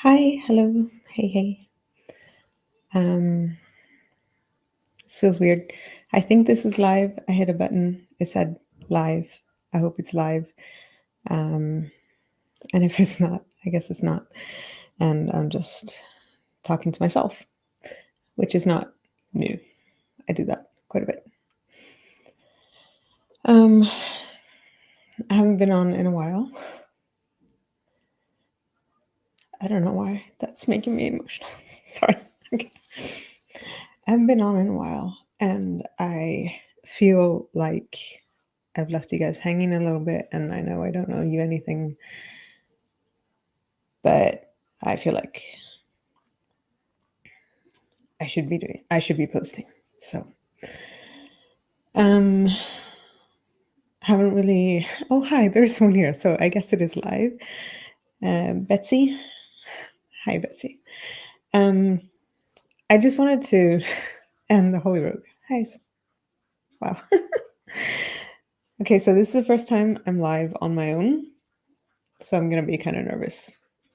Hi, hello, hey, hey. Um, this feels weird. I think this is live. I hit a button. It said live. I hope it's live. Um, and if it's not, I guess it's not. And I'm just talking to myself, which is not new. I do that quite a bit. Um, I haven't been on in a while. I don't know why. That's making me emotional. Sorry. Okay. I haven't been on in a while, and I feel like I've left you guys hanging a little bit, and I know I don't know you anything, but I feel like I should be posting. So, um, haven't really. Oh, hi, there's someone here. So I guess it is live. Betsy, hi, Betsy. Um, I just wanted to, and the Holy Rogue. Hi. Wow. Okay, so this is the first time I'm live on my own, so I'm gonna be kind of nervous.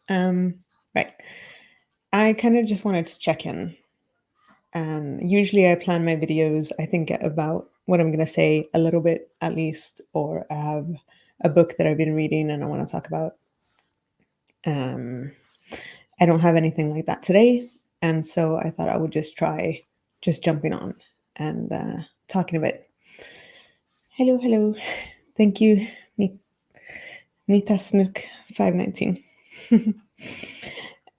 Right. I kind of just wanted to check in. Usually I plan my videos, I think about what I'm gonna say a little bit at least, or I have a book that I've been reading and I want to talk about. Um, I don't have anything like that today, and so I thought I would just try just jumping on and talking a bit. Hello, hello. Thank you, Nita Snook 519.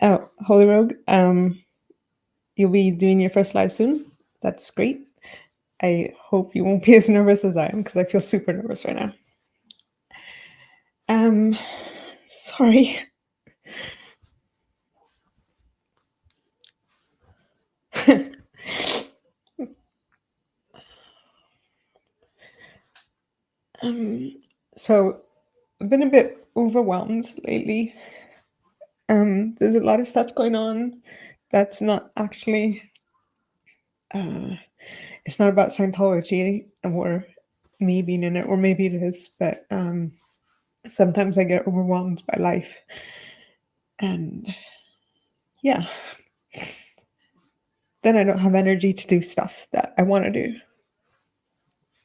Oh, Holy Rogue, you'll be doing your first live soon. That's great. I hope you won't be as nervous as I am because I feel super nervous right now. Um, sorry. um, so I've been a bit overwhelmed lately. There's a lot of stuff going on that's not actually. Uh, it's not about Scientology or me being in it, or maybe it is, but sometimes I get overwhelmed by life, and yeah, then I don't have energy to do stuff that I want to do.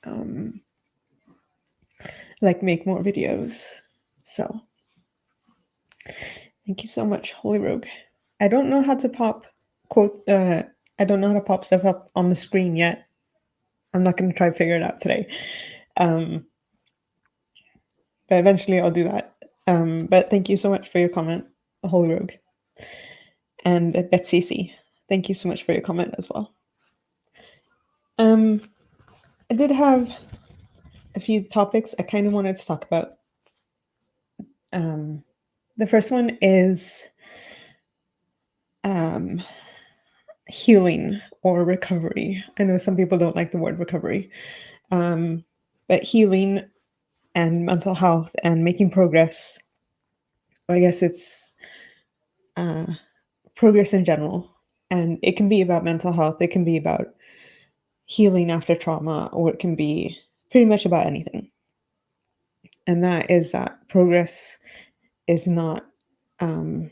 Um, like make more videos. So thank you so much, Holy Rogue. I don't know how to pop quote. I don't know how to pop stuff up on the screen yet. I'm not going to try to figure it out today. Um, but eventually I'll do that. But thank you so much for your comment, Holy Rogue, and Betsy C. Thank you so much for your comment as well. I did have a few topics I kind of wanted to talk about. The first one is um, healing or recovery. I know some people don't like the word recovery, but healing and mental health and making progress. I guess it's uh, progress in general. And it can be about mental health, it can be about healing after trauma, or it can be pretty much about anything. And that is that progress is not um,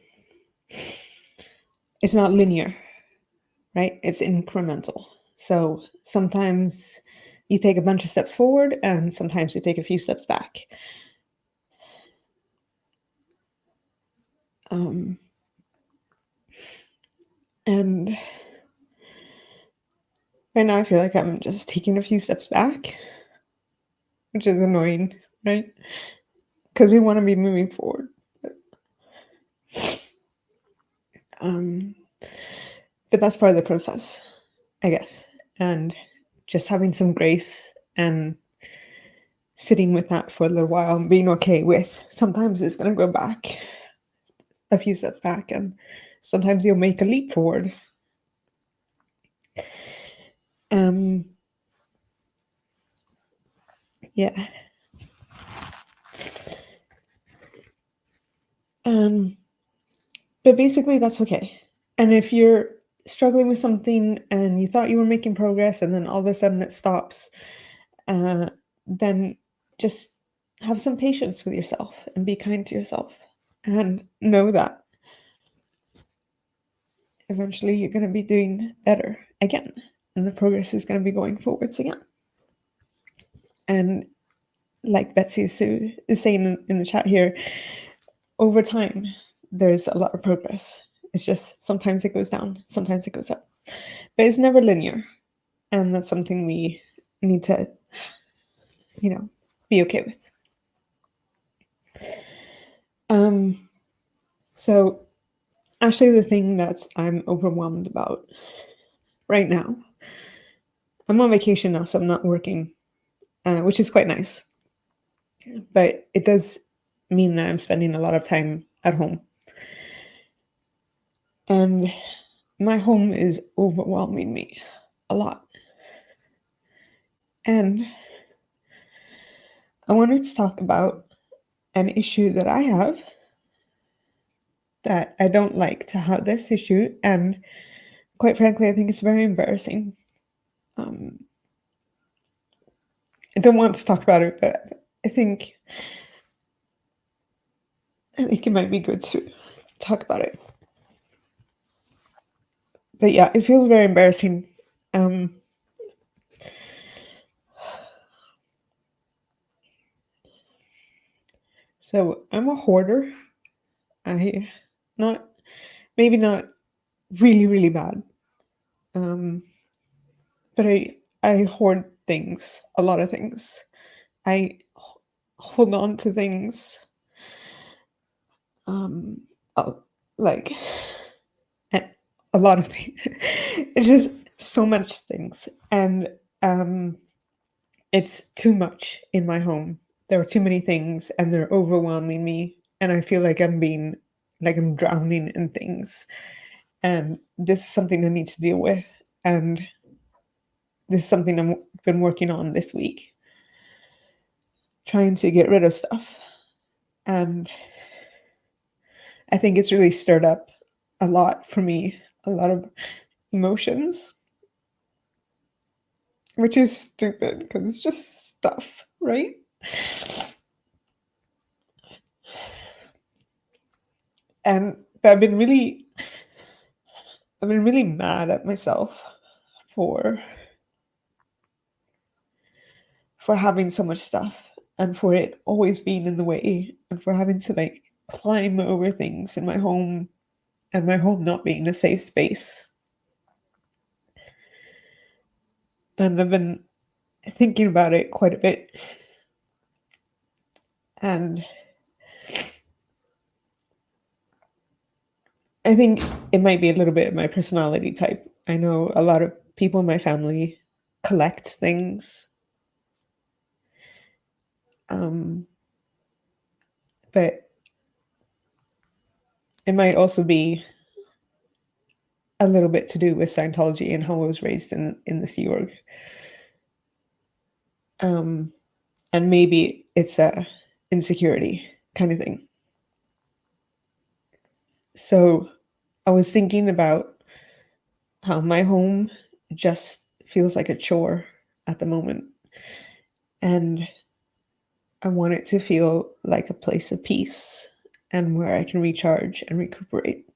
it's not linear, right? It's incremental. So sometimes you take a bunch of steps forward and sometimes you take a few steps back. Um, and right now I feel like I'm just taking a few steps back, which is annoying, right? Because we want to be moving forward. Um, but that's part of the process, I guess. And just having some grace and sitting with that for a little while and being okay with sometimes it's going to go back a few steps back, and sometimes you'll make a leap forward. Um, yeah. Um, but basically, that's okay. And if you're struggling with something and you thought you were making progress and then all of a sudden it stops, uh, then just have some patience with yourself and be kind to yourself and know that eventually you're going to be doing better again, and the progress is going to be going forwards again. And like Betsy is saying in the chat here, over time, there's a lot of progress. It's just sometimes it goes down, sometimes it goes up, but it's never linear. And that's something we need to, be okay with. So actually the thing that I'm overwhelmed about right now, I'm on vacation now, so I'm not working, which is quite nice. But it does mean that I'm spending a lot of time at home. And my home is overwhelming me a lot. And I wanted to talk about an issue that I have, that I don't like to have this issue. And quite frankly, I think it's very embarrassing. I don't want to talk about it, but I think it might be good to talk about it. But yeah, it feels very embarrassing. So I'm a hoarder. Maybe not really, really bad. But I hoard things, a lot of things. I hold on to things, uh, like a lot of things. It's just so much things, and it's too much in my home. There are too many things, and they're overwhelming me, and I feel like I'm drowning in things. And this is something I need to deal with, and this is something I've been working on this week, trying to get rid of stuff. And I think it's really stirred up a lot for me, a lot of emotions, which is stupid because it's just stuff, right? But I've been really mad at myself for having so much stuff, and for it always being in the way, and for having to climb over things in my home, and my home not being a safe space. And I've been thinking about it quite a bit. And I think it might be a little bit of my personality type. I know a lot of people in my family collect things. But it might also be a little bit to do with Scientology and how I was raised in the Sea Org. And maybe it's a insecurity kind of thing. So I was thinking about how my home just feels like a chore at the moment. And I want it to feel like a place of peace and where I can recharge and recuperate,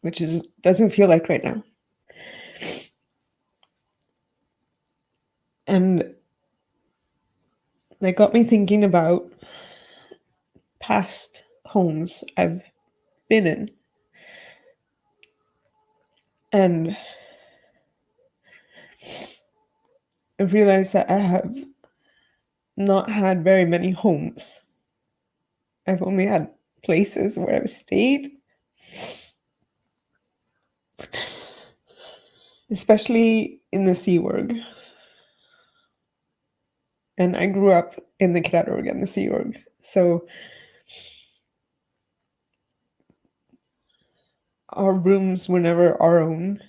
which doesn't feel like right now. And that got me thinking about past homes I've been in. And I've realized that I have not had very many homes. I've only had places where I've stayed. Especially in the Sea Org. And I grew up in the Cadet Org and the Sea Org. So our rooms were never our own.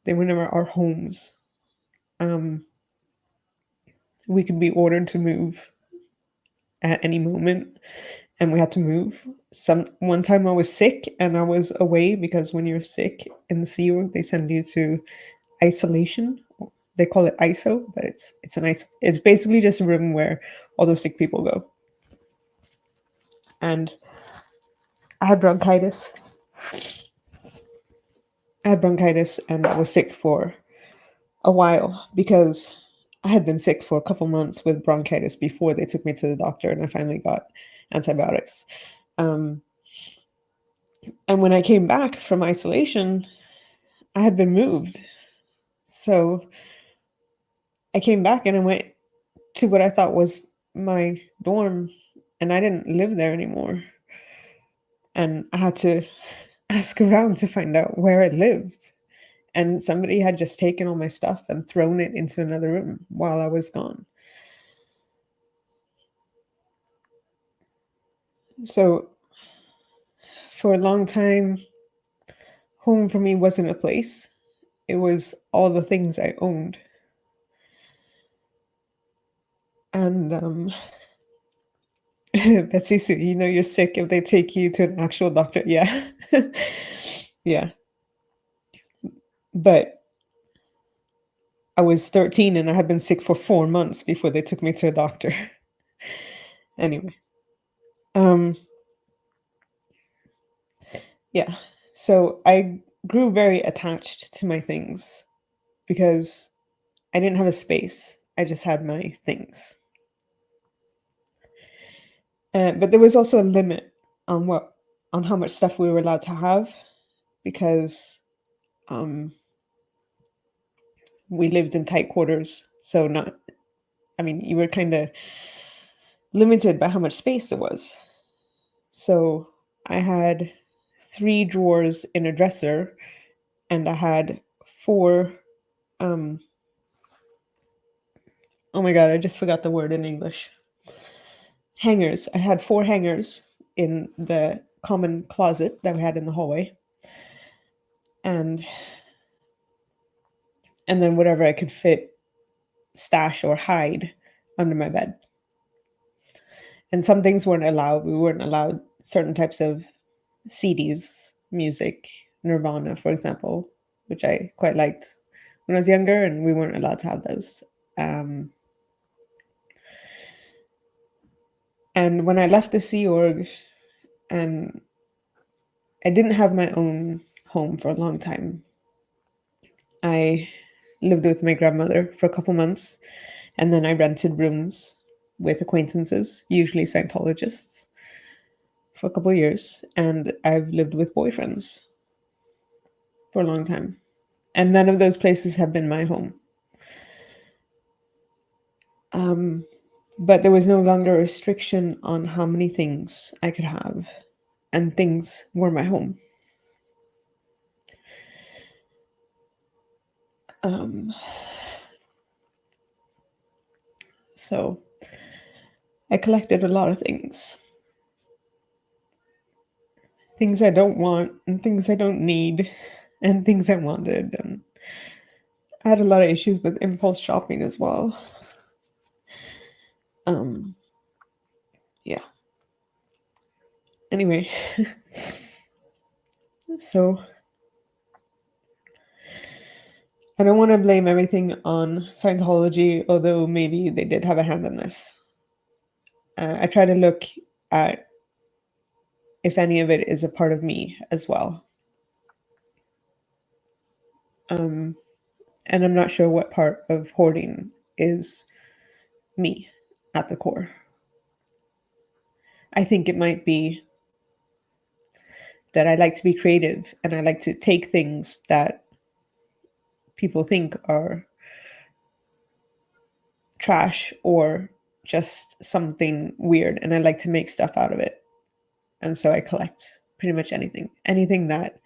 They were never our homes. We could be ordered to move at any moment, and we had to move. One time I was sick and I was away, because when you're sick in the Sea Org, they send you to isolation. They call it ISO, but it's basically just a room where all the sick people go. And I had bronchitis, I had bronchitis and I was sick for a while because I had been sick for a couple months with bronchitis before they took me to the doctor and I finally got antibiotics. Um, and when I came back from isolation, I had been moved. So I came back and I went to what I thought was my dorm, and I didn't live there anymore. And I had to ask around to find out where I lived. And somebody had just taken all my stuff and thrown it into another room while I was gone. So for a long time, home for me wasn't a place. It was all the things I owned. And Betsy Sue, you know you're sick if they take you to an actual doctor. Yeah. Yeah. But I was 13 and I had been sick for 4 months before they took me to a doctor. Anyway. Um yeah. So I grew very attached to my things because I didn't have a space. I just had my things. But there was also a limit on how much stuff we were allowed to have because um, we lived in tight quarters. So not, I mean, you were kind of limited by how much space there was. So I had 3 drawers in a dresser, and I had 4. Um, oh my god, I just forgot the word in English. Hangers. I had 4 hangers in the common closet that we had in the hallway, and then whatever I could fit, stash or hide under my bed. And some things weren't allowed. We weren't allowed certain types of CDs, music, Nirvana, for example, which I quite liked when I was younger, and we weren't allowed to have those. Um, and when I left the Sea Org, and I didn't have my own home for a long time, I lived with my grandmother for a couple months, and then I rented rooms with acquaintances, usually Scientologists, for a couple years, and I've lived with boyfriends for a long time. And none of those places have been my home. Um, but there was no longer a restriction on how many things I could have, and things were my home. Um, so I collected a lot of things I don't want, and things I don't need, and things I wanted. And I had a lot of issues with impulse shopping as well. Um, yeah. Anyway, so I don't want to blame everything on Scientology, although maybe they did have a hand in this. I try to look at if any of it is a part of me as well. Um, and I'm not sure what part of hoarding is me at the core. I think it might be that I like to be creative and I like to take things that people think are trash or just something weird, and I like to make stuff out of it. And so I collect pretty much anything that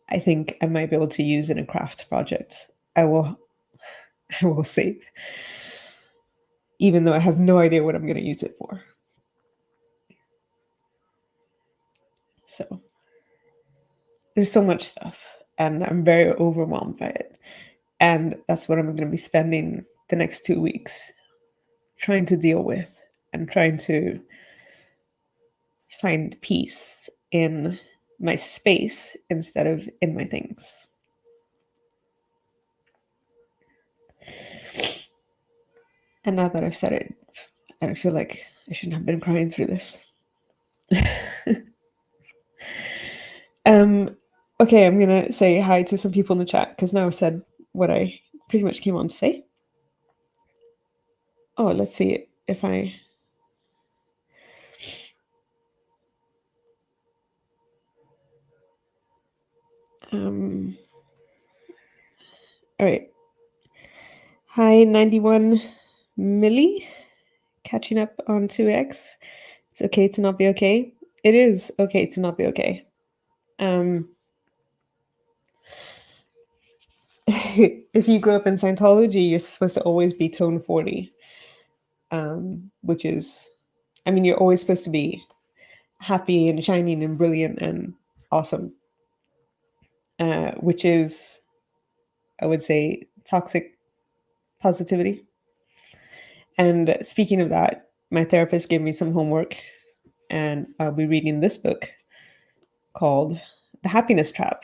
I think I might be able to use in a craft project. I will I will save, even though I have no idea what I'm going to use it for. So there's so much stuff, and I'm very overwhelmed by it. And that's what I'm going to be spending the next 2 weeks trying to deal with, and trying to find peace in my space instead of in my things. And now that I've said it, I feel like I shouldn't have been crying through this. um, Okay, I'm gonna say hi to some people in the chat because now I've said what I pretty much came on to say. Oh, let's see if I. All right. Hi, 91 Millie. Catching up on 2x. It's okay to not be okay. It is okay to not be okay. If you grew up in Scientology, you're supposed to always be tone 40, which is, I mean, you're always supposed to be happy and shining and brilliant and awesome, which is, I would say, toxic positivity. And speaking of that, my therapist gave me some homework, and I'll be reading this book called The Happiness Trap.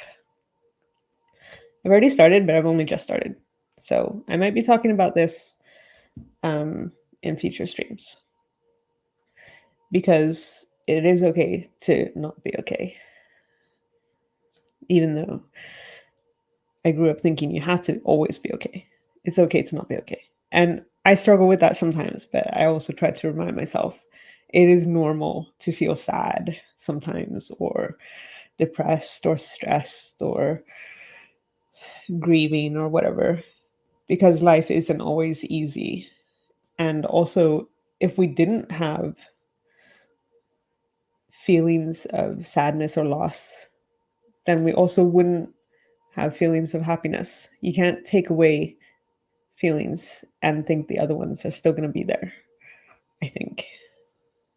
I've already started, but I've only just started. So I might be talking about this in future streams because it is okay to not be okay. Even though I grew up thinking you had to always be okay. It's okay to not be okay. And I struggle with that sometimes, but I also try to remind myself it is normal to feel sad sometimes, or depressed, or stressed, or grieving, or whatever, because life isn't always easy. And also, if we didn't have feelings of sadness or loss, then we also wouldn't have feelings of happiness. You can't take away feelings and think the other ones are still going to be there. I think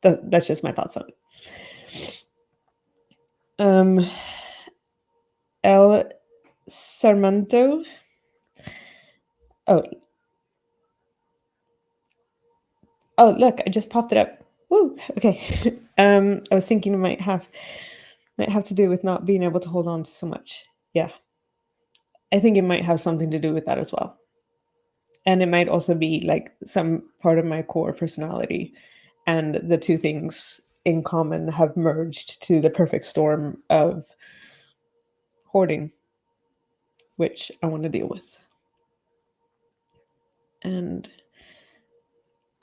that's just my thoughts on it. El Sarmento. Oh, oh, look! I just popped it up. Woo! Okay. I was thinking it might have to do with not being able to hold on to so much. Yeah, I think it might have something to do with that as well. And it might also be like some part of my core personality, and the two things in common have merged to the perfect storm of hoarding, which I want to deal with. And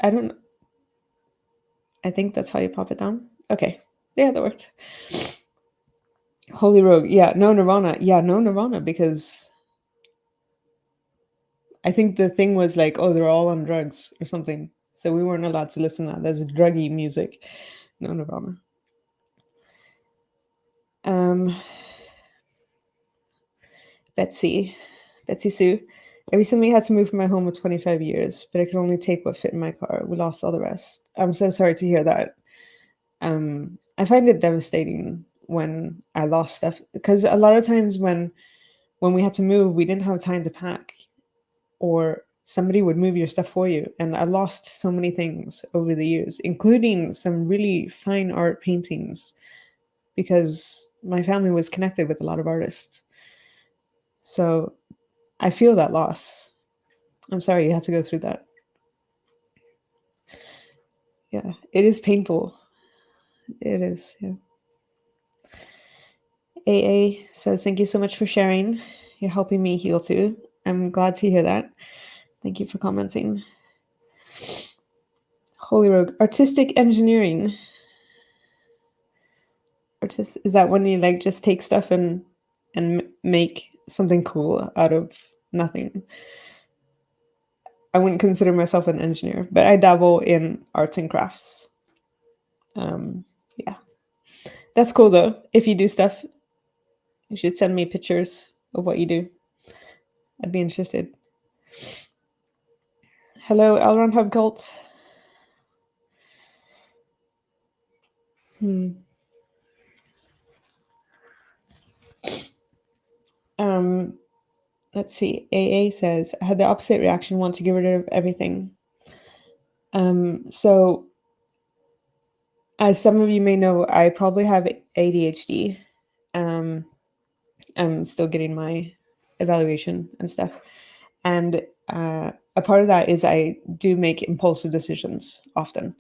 I don't, I think that's how you pop it down. Okay. Yeah, that worked. Holy Rogue. Yeah, no Nirvana. Yeah, no Nirvana, because I think the thing was like, oh, they're all on drugs or something. So we weren't allowed to listen to that. That's druggy music. No Nirvana. Betsy Sue. I recently had to move from my home with 25 years, but I could only take what fit in my car. We lost all the rest. I'm so sorry to hear that. I find it devastating when I lost stuff, because a lot of times when we had to move, we didn't have time to pack, or somebody would move your stuff for you. And I lost so many things over the years, including some really fine art paintings, because my family was connected with a lot of artists. So I feel that loss. I'm sorry you had to go through that. Yeah, it is painful. It is, yeah. AA says, thank you so much for sharing. You're helping me heal too. I'm glad to hear that. Thank you for commenting. Holy Rogue. Artistic engineering. Is that when you like just take stuff and make something cool out of nothing? I wouldn't consider myself an engineer, but I dabble in arts and crafts. Yeah. That's cool though. If you do stuff, you should send me pictures of what you do. I'd be interested. Hello, Elrond Hub Cult. Let's see. AA says, I had the opposite reaction, want to get rid of everything. So as some of you may know, I probably have ADHD. I'm still getting my evaluation and stuff. And a part of that is I do make impulsive decisions often.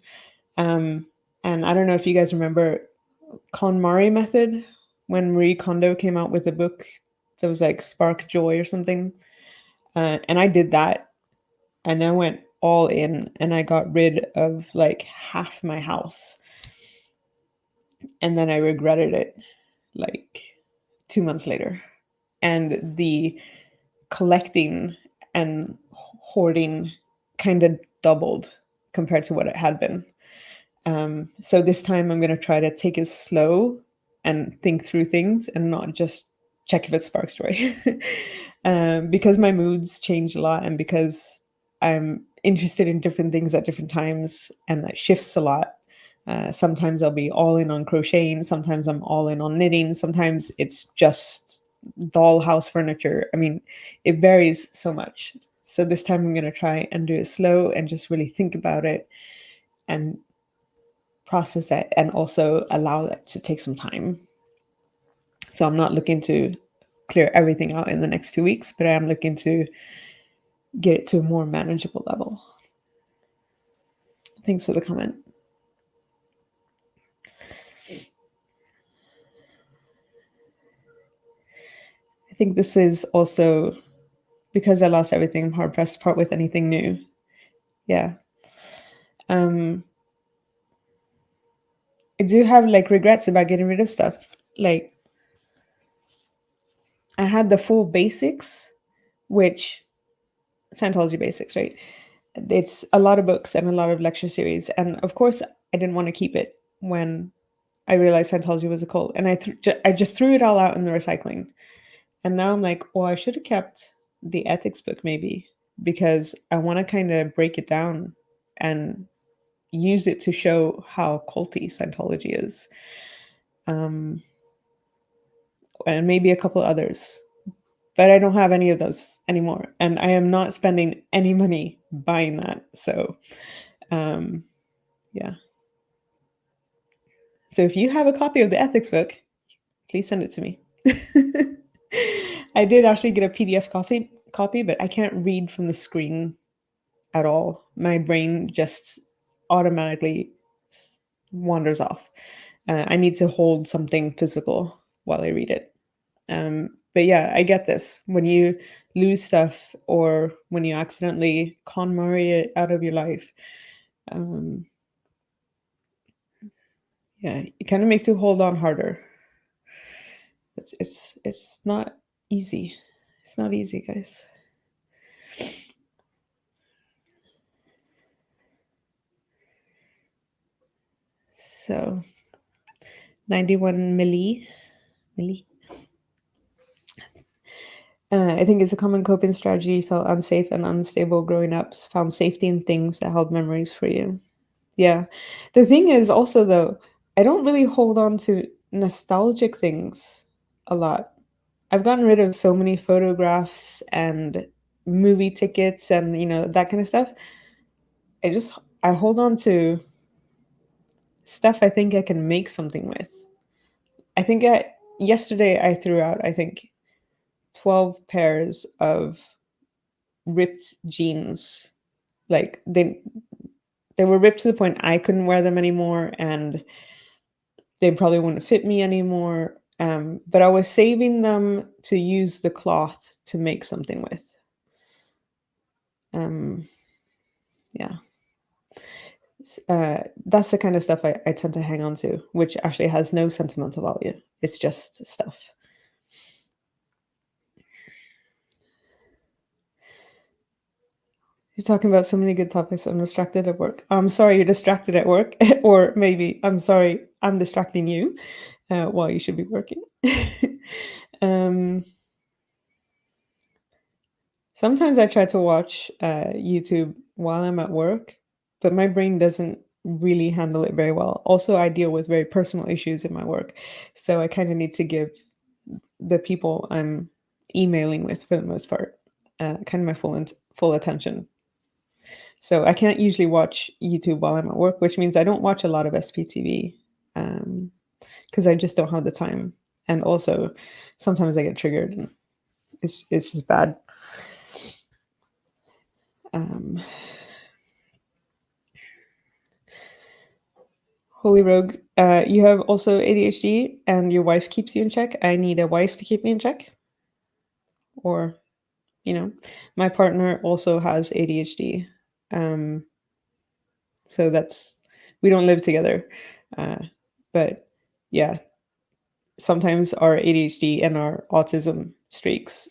And I don't know if you guys remember KonMari method, when Marie Kondo came out with a book that was like Spark Joy or something. And I did that, and I went all in, and I got rid of like half my house. And then I regretted it like 2 months later. And the collecting and hoarding kind of doubled compared to what it had been. So this time I'm going to try to take it slow and think through things and not just check if it sparks joy. Because my moods change a lot, and because I'm interested in different things at different times, and that shifts a lot. Sometimes I'll be all in on crocheting. Sometimes I'm all in on knitting. Sometimes it's just dollhouse furniture. I mean, it varies so much. So this time I'm going to try and do it slow and just really think about it and process it, and also allow it to take some time. So I'm not looking to clear everything out in the next 2 weeks, but I am looking to get it to a more manageable level. Thanks for the comment. I think this is also because I lost everything. I'm hard pressed to part with anything new. Yeah. I do have like regrets about getting rid of stuff. Like, I had the full basics, which Scientology basics, right? It's a lot of books and a lot of lecture series. And of course, I didn't want to keep it when I realized Scientology was a cult. And I just threw it all out in the recycling. And now I'm like, well, I should have kept the ethics book maybe, because I want to kind of break it down and use it to show how culty Scientology is. And maybe a couple others. But I don't have any of those anymore. And I am not spending any money buying that. So, yeah. So if you have a copy of the ethics book, please send it to me. I did actually get a PDF copy, but I can't read from the screen at all. My brain just automatically wanders off. I need to hold something physical while I read it. But yeah, I get this. When you lose stuff, or when you accidentally KonMari it out of your life, yeah, it kind of makes you hold on harder. It's not easy. It's not easy, guys. So 91 milli. I think it's a common coping strategy. Felt unsafe and unstable growing up. Found safety in things that held memories for you. Yeah. The thing is also, though, I don't really hold on to nostalgic things a lot. I've gotten rid of so many photographs and movie tickets and, that kind of stuff. I hold on to stuff I think I can make something with. I think yesterday I threw out, I think, 12 pairs of ripped jeans. Like, they were ripped to the point I couldn't wear them anymore, and they probably wouldn't fit me anymore. But I was saving them to use the cloth to make something with. Yeah. That's the kind of stuff I tend to hang on to, which actually has no sentimental value. It's just stuff. You're talking about so many good topics. I'm distracted at work. I'm sorry you're distracted at work. Or maybe I'm sorry I'm distracting you while you should be working. Sometimes I try to watch YouTube while I'm at work, but my brain doesn't really handle it very well. Also, I deal with very personal issues in my work. So I kind of need to give the people I'm emailing with, for the most part, kind of my full attention. So I can't usually watch YouTube while I'm at work, which means I don't watch a lot of SPTV, because I just don't have the time. And also, sometimes I get triggered, and it's just bad. Holy Rogue, you have also ADHD and your wife keeps you in check. I need a wife to keep me in check. Or, my partner also has ADHD. Um, so we don't live together. Uh, but yeah, sometimes our ADHD and our autism streaks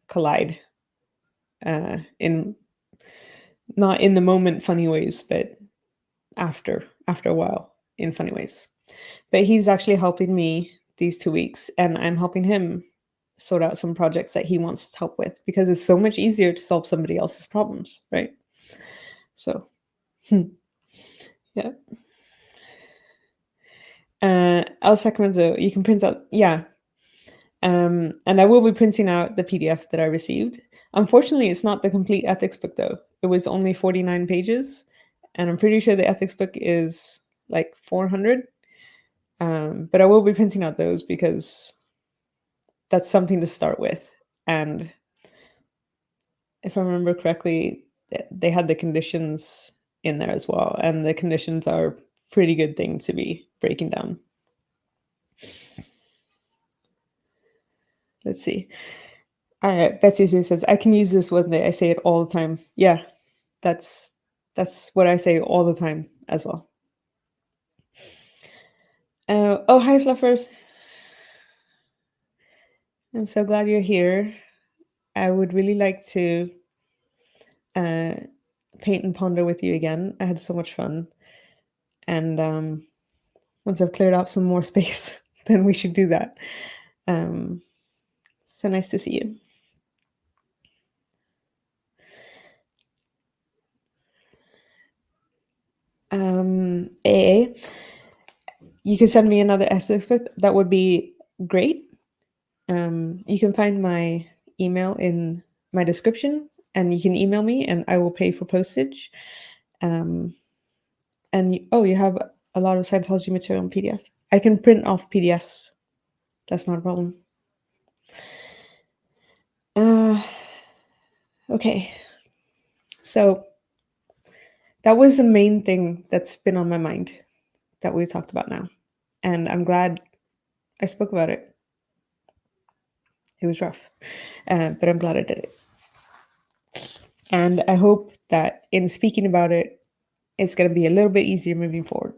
collide in not in the moment funny ways, but after a while in funny ways. But he's actually helping me these 2 weeks, and I'm helping him sort out some projects that he wants help with because it's so much easier to solve somebody else's problems, right? So, yeah. El Sacramento, you can print out, yeah. And I will be printing out the PDFs that I received. Unfortunately, it's not the complete ethics book though. It was only 49 pages, and I'm pretty sure the ethics book is like 400. But I will be printing out those because that's something to start with. And if I remember correctly, they had the conditions in there as well, and the conditions are pretty good thing to be breaking down. Let's see. Betsy says, "I can use this one day. I say it all the time." Yeah, that's what I say all the time as well. Oh, hi, Fluffers. I'm so glad you're here. I would really like to uh, paint and ponder with you again. I had so much fun. And once I've cleared out some more space, then we should do that. So nice to see you. AA, you can send me another ethics book. That would be great. You can find my email in my description, and you can email me, and I will pay for postage. And you have a lot of Scientology material in PDF. I can print off PDFs. That's not a problem. Okay. So that was the main thing that's been on my mind that we talked about now. And I'm glad I spoke about it. It was rough, but I'm glad I did it. And I hope that in speaking about it, it's going to be a little bit easier moving forward.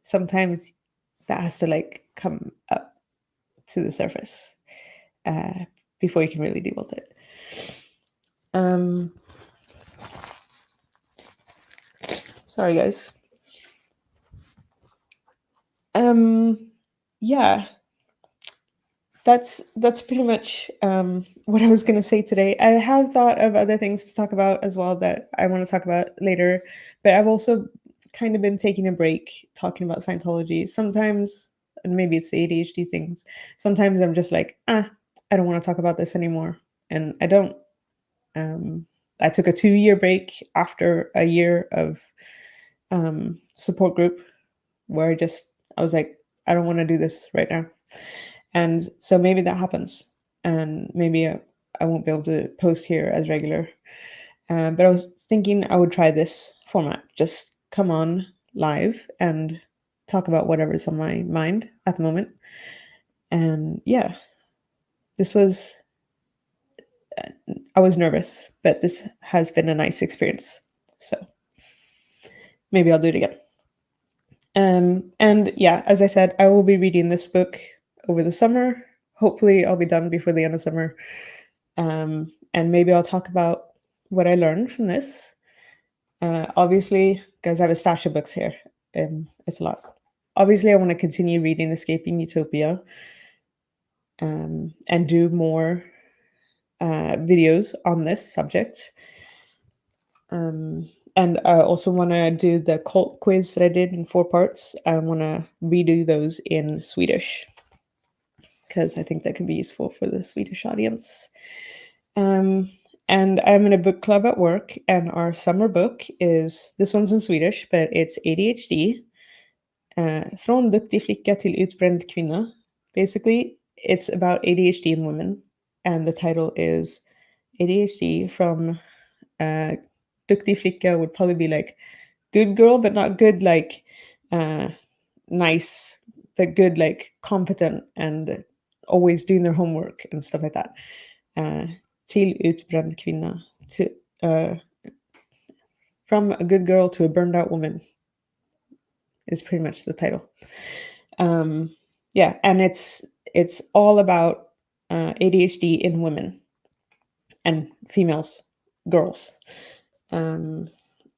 Sometimes that has to like come up to the surface before you can really deal with it. Sorry, guys. Yeah, that's pretty much what I was going to say today. I have thought of other things to talk about as well that I want to talk about later, but I've also kind of been taking a break talking about Scientology. Sometimes, and maybe it's the ADHD things, sometimes I'm just like, I don't want to talk about this anymore. And I don't. I took a 2-year break after a year of support group where I was like, I don't want to do this right now. And so maybe that happens. And maybe I won't be able to post here as regular. But I was thinking I would try this format. Just come on live and talk about whatever's on my mind at the moment. And yeah, this was, I was nervous, but this has been a nice experience. So maybe I'll do it again. And yeah, as I said, I will be reading this book over the summer. Hopefully, I'll be done before the end of summer. And maybe I'll talk about what I learned from this. Obviously, guys, I have a stash of books here. It's a lot. Obviously, I want to continue reading Escaping Utopia and do more videos on this subject. And I also want to do the cult quiz that I did in 4 parts. I want to redo those in Swedish because I think that can be useful for the Swedish audience. And I'm in a book club at work, and our summer book is, this one's in Swedish, but it's ADHD. Från duktig flicka till utbränd kvinna. Basically, it's about ADHD in women, and the title is ADHD from duktig flicka would probably be like good girl, but not good like nice but good, like competent and always doing their homework and stuff like that. Till utbränd kvinna. To, from a good girl to a burned out woman is pretty much the title. Yeah, and it's all about ADHD in women and females, girls.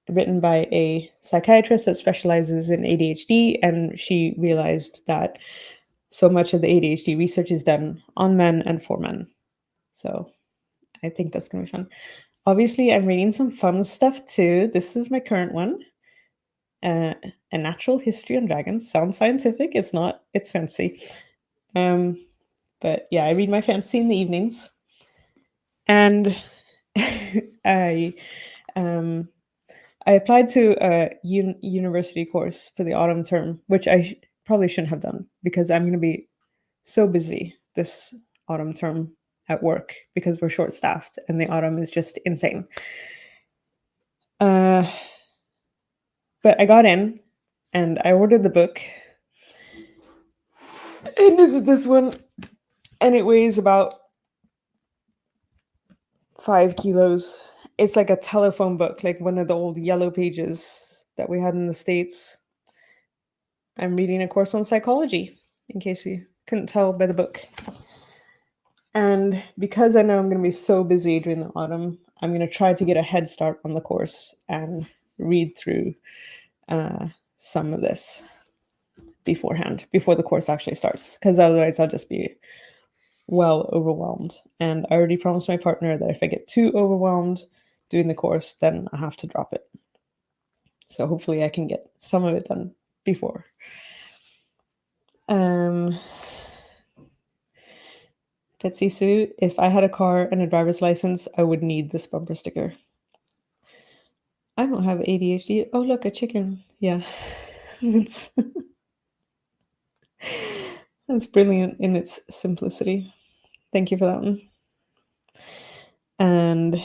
Written by a psychiatrist that specializes in ADHD, and she realized that so much of the ADHD research is done on men and for men. So I think that's going to be fun. Obviously, I'm reading some fun stuff too. This is my current one. A Natural History on Dragons. Sounds scientific. It's not. It's fancy. But yeah, I read my fantasy in the evenings. And I I applied to a university course for the autumn term, which I probably shouldn't have done because I'm going to be so busy this autumn term at work because we're short staffed and the autumn is just insane. But I got in and I ordered the book. And this is this one. And it weighs about 5 kilos. It's like a telephone book, like one of the old yellow pages that we had in the States. I'm reading a course on psychology, in case you couldn't tell by the book. And because I know I'm going to be so busy during the autumn, I'm going to try to get a head start on the course and read through some of this beforehand, before the course actually starts, because otherwise I'll just be well overwhelmed. And I already promised my partner that if I get too overwhelmed doing the course, then I have to drop it. So hopefully I can get some of it done before. Betsy Sue, if I had a car and a driver's license, I would need this bumper sticker. I don't have ADHD. Oh, look, a chicken. Yeah. It's that's brilliant in its simplicity. Thank you for that one. And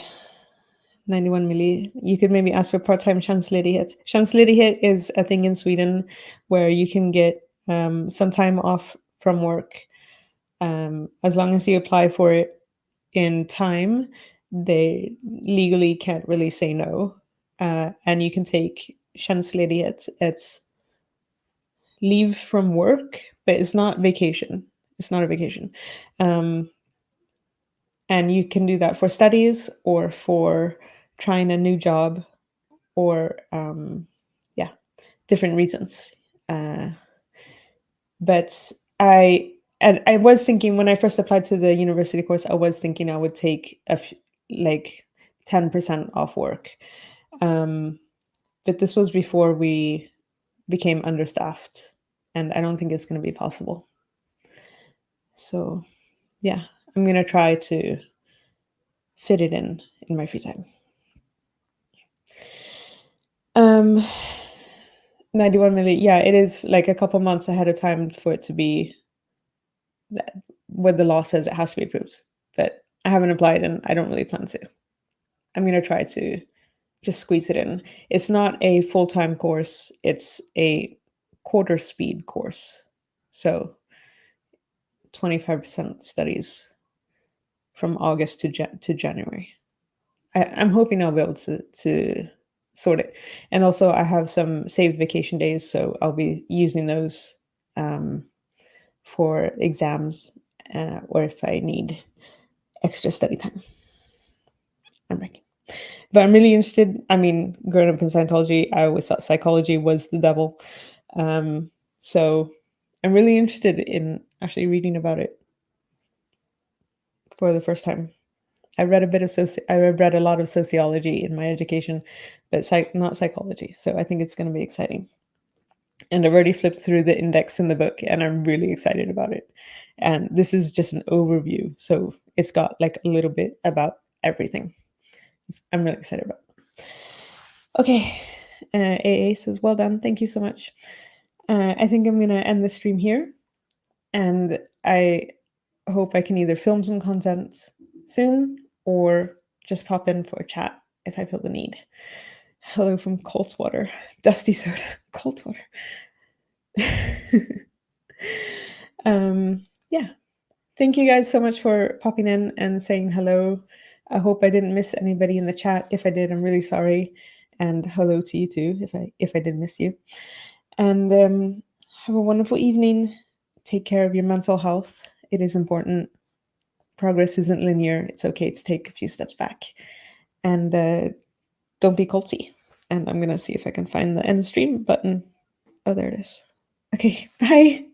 91 milli, you could maybe ask for part-time tjänstledighet. Tjänstledighet is a thing in Sweden where you can get some time off from work as long as you apply for it in time. They legally can't really say no, and you can take tjänstledighet. It's leave from work, but it's not vacation. It's not a vacation. And you can do that for studies or for trying a new job or, yeah, different reasons. But I was thinking when I first applied to the university course, I was thinking I would take like 10% off work. But this was before we became understaffed, and I don't think it's going to be possible. So, yeah, I'm going to try to fit it in my free time. 91 million. Yeah, it is like a couple months ahead of time for it to be that, where the law says it has to be approved. But I haven't applied and I don't really plan to. I'm going to try to just squeeze it in. It's not a full-time course. It's a quarter speed course. So 25% studies from August to January. I'm hoping I'll be able to sort it. And also I have some saved vacation days, so I'll be using those for exams or if I need extra study time. I'm ready. But I'm really interested. I mean, growing up in Scientology, I always thought psychology was the devil. So I'm really interested in actually reading about it for the first time. I read a bit of I read a lot of sociology in my education, but not psychology. So I think it's going to be exciting. And I've already flipped through the index in the book, and I'm really excited about it. And this is just an overview, so it's got like a little bit about everything. I'm really excited about it. Okay, AA says, well done. Thank you so much. I think I'm going to end the stream here. And I hope I can either film some content soon or just pop in for a chat if I feel the need. Hello from Cold Water. Dusty soda. Cold water. Yeah. Thank you guys so much for popping in and saying hello. I hope I didn't miss anybody in the chat. If I did, I'm really sorry. And hello to you too, if I did miss you. And have a wonderful evening. Take care of your mental health. It is important. Progress isn't linear. It's okay to take a few steps back. And don't be culty. And I'm gonna see if I can find the end stream button. Oh, there it is. Okay, bye.